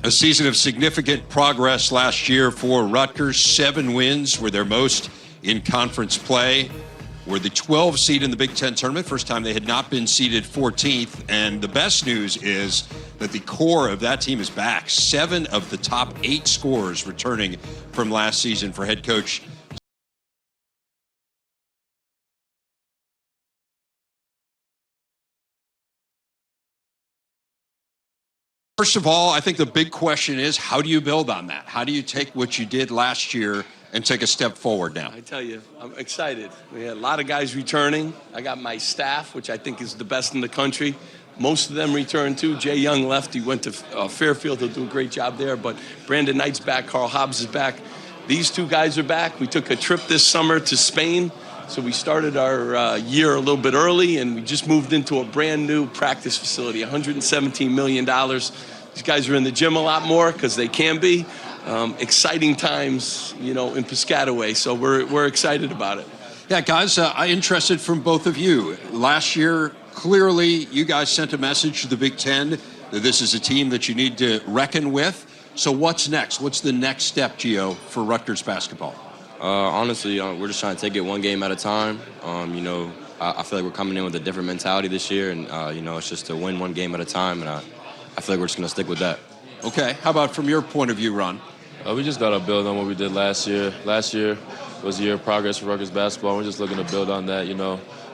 A season of significant progress last year for Rutgers. 7 wins were their most in conference play. Were the 12 seed in the Big Ten tournament. First time they had not been seeded 14th. And the best news is that the core of that team is back. 7 of the top 8 scorers returning from last season for head coach First of all, I think the big question is, how do you build on that? How do you take what you did last year and take a step forward now? I tell you, I'm excited. We had a lot of guys returning. I got my staff, which I think is the best in the country. Most of them returned too. Jay Young left. He went to Fairfield. He'll do a great job there. But Brandon Knight's back. Carl Hobbs is back. These 2 guys are back. We took a trip this summer to Spain. So we started our year a little bit early, and we just moved into a brand new practice facility, $117 million. These guys are in the gym a lot more because they can be. Exciting times, in Piscataway. So we're excited about it. Yeah, guys, I'm interested from both of you. Last year, clearly, you guys sent a message to the Big Ten that this is a team that you need to reckon with. So what's next? What's the next step, Geo, for Rutgers basketball? Honestly, we're just trying to take it one game at a time. I feel like we're coming in with a different mentality this year, and, it's just to win one game at a time, and I feel like we're just going to stick with that. Okay. How about from your point of view, Ron? We just got to build on what we did last year. Last year was a year of progress for Rutgers basketball. We're just looking to build on that.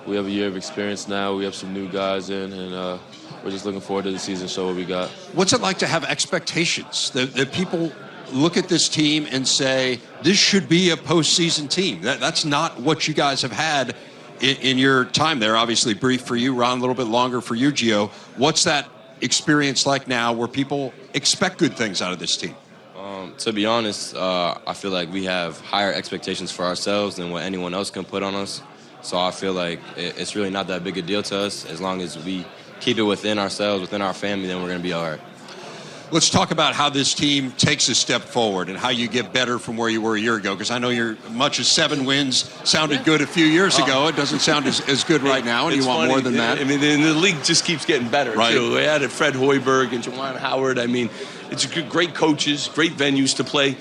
We have a year of experience now. We have some new guys in, and we're just looking forward to the season, show what we got. What's it like to have expectations that people look at this team and say, this should be a postseason team? That's not what you guys have had in your time there. Obviously brief for you, Ron, a little bit longer for you, Geo. What's that experience like now where people expect good things out of this team? To be honest, I feel like we have higher expectations for ourselves than what anyone else can put on us. So I feel like it's really not that big a deal to us. As long as we keep it within ourselves, within our family, then we're going to be all right. Let's talk about how this team takes a step forward and how you get better from where you were a year ago, because I know you're much as 7 wins sounded good a few years ago. It doesn't sound as good right now, and you want more than that. I mean, the league just keeps getting better, right? Too. We added Fred Hoiberg and Juwan Howard. I mean, it's great coaches, great venues to play.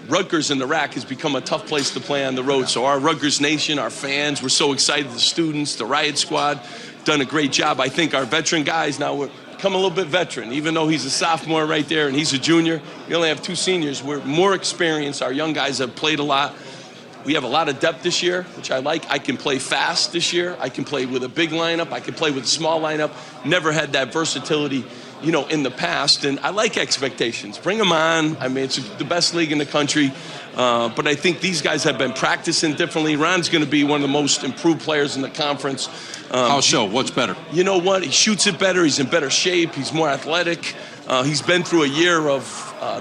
Rutgers in the RAC has become a tough place to play on the road. So our Rutgers Nation, our fans, we're so excited. The students, the Riot Squad, done a great job. I think our veteran guys now we're become a little bit veteran, even though he's a sophomore right there and he's a junior. We only have 2 seniors. We're more experienced. Our young guys have played a lot. We have a lot of depth this year, which I like. I can play fast this year. I can play with a big lineup. I can play with a small lineup. Never had that versatility, in the past. And I like expectations. Bring them on. I mean, it's the best league in the country. But I think these guys have been practicing differently. Ron's going to be one of the most improved players in the conference. How so? What's better? You know what? He shoots it better. He's in better shape. He's more athletic. He's been through a year of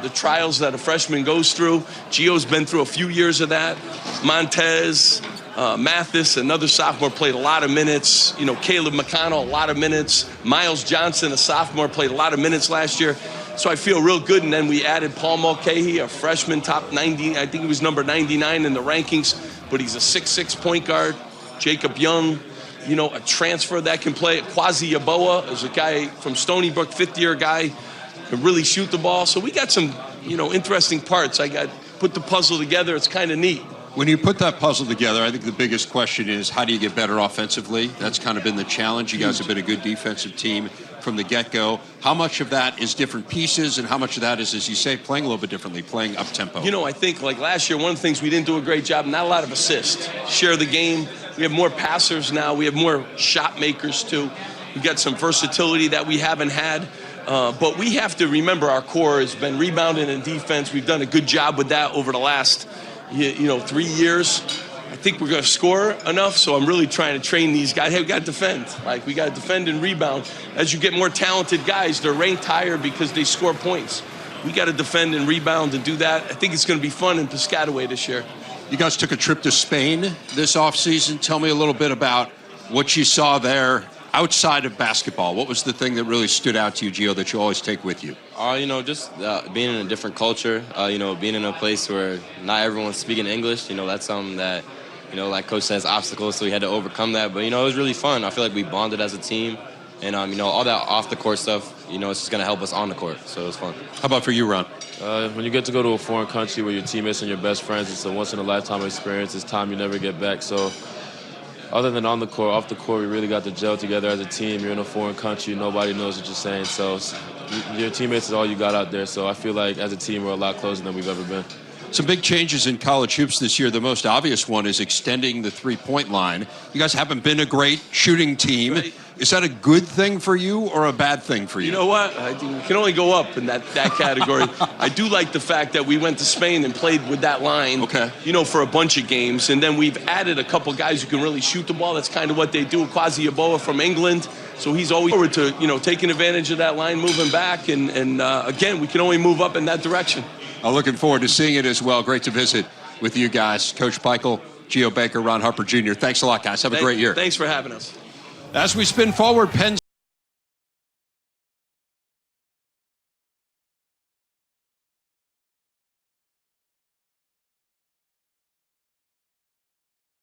the trials that a freshman goes through. Geo's been through a few years of that. Montez, Mathis, another sophomore, played a lot of minutes. Caleb McConnell, a lot of minutes. Miles Johnson, a sophomore, played a lot of minutes last year. So I feel real good. And then we added Paul Mulcahy, a freshman, top 90. I think he was number 99 in the rankings, but he's a 6'6" point guard. Jacob Young, a transfer that can play. Quasi Yaboa is a guy from Stony Brook, 5th-year guy, can really shoot the ball. So we got some, interesting parts. I got put the puzzle together. It's kind of neat. When you put that puzzle together, I think the biggest question is, how do you get better offensively? That's kind of been the challenge. You guys have been a good defensive team from the get-go. How much of that is different pieces, and how much of that is, as you say, playing a little bit differently, playing up-tempo? I think like last year, one of the things we didn't do a great job, not a lot of assists. Share the game. We have more passers now. We have more shot makers, too. We got some versatility that we haven't had. But we have to remember our core has been rebounding in defense. We've done a good job with that over the last 3 years. I think we're going to score enough, so I'm really trying to train these guys. Hey, we got to defend. We got to defend and rebound. As you get more talented guys, they're ranked higher because they score points. We got to defend and rebound and do that. I think it's going to be fun in Piscataway this year. You guys took a trip to Spain this offseason. Tell me a little bit about what you saw there outside of basketball. What was the thing that really stood out to you, Geo, that you always take with you? Just being in a different culture, being in a place where not everyone's speaking English, that's something that, like Coach says, obstacles, so we had to overcome that. But, it was really fun. I feel like we bonded as a team. And, all that off-the-court stuff, it's just going to help us on the court. So it was fun. How about for you, Ron? When you get to go to a foreign country where your teammates and your best friends, it's a once-in-a-lifetime experience. It's time you never get back. So other than on the court, off the court, we really got to gel together as a team. You're in a foreign country. Nobody knows what you're saying. So your teammates is all you got out there. So I feel like as a team, we're a lot closer than we've ever been. Some big changes in college hoops this year. The most obvious one is extending the three-point line. You guys haven't been a great shooting team. Right. Is that a good thing for you or a bad thing for you? You know what? We can only go up in that category. I do like the fact that we went to Spain and played with that line, Okay. For a bunch of games. And then we've added a couple guys who can really shoot the ball. That's kind of what they do. Kwasi Yeboah from England. So he's always forward to, taking advantage of that line, moving back. And again, we can only move up in that direction. I'm looking forward to seeing it as well. Great to visit with you guys. Coach Pikiell, Geo Baker, Ron Harber Jr. Thanks a lot, guys. Have a great year. Thanks for having us. As we spin forward, Penn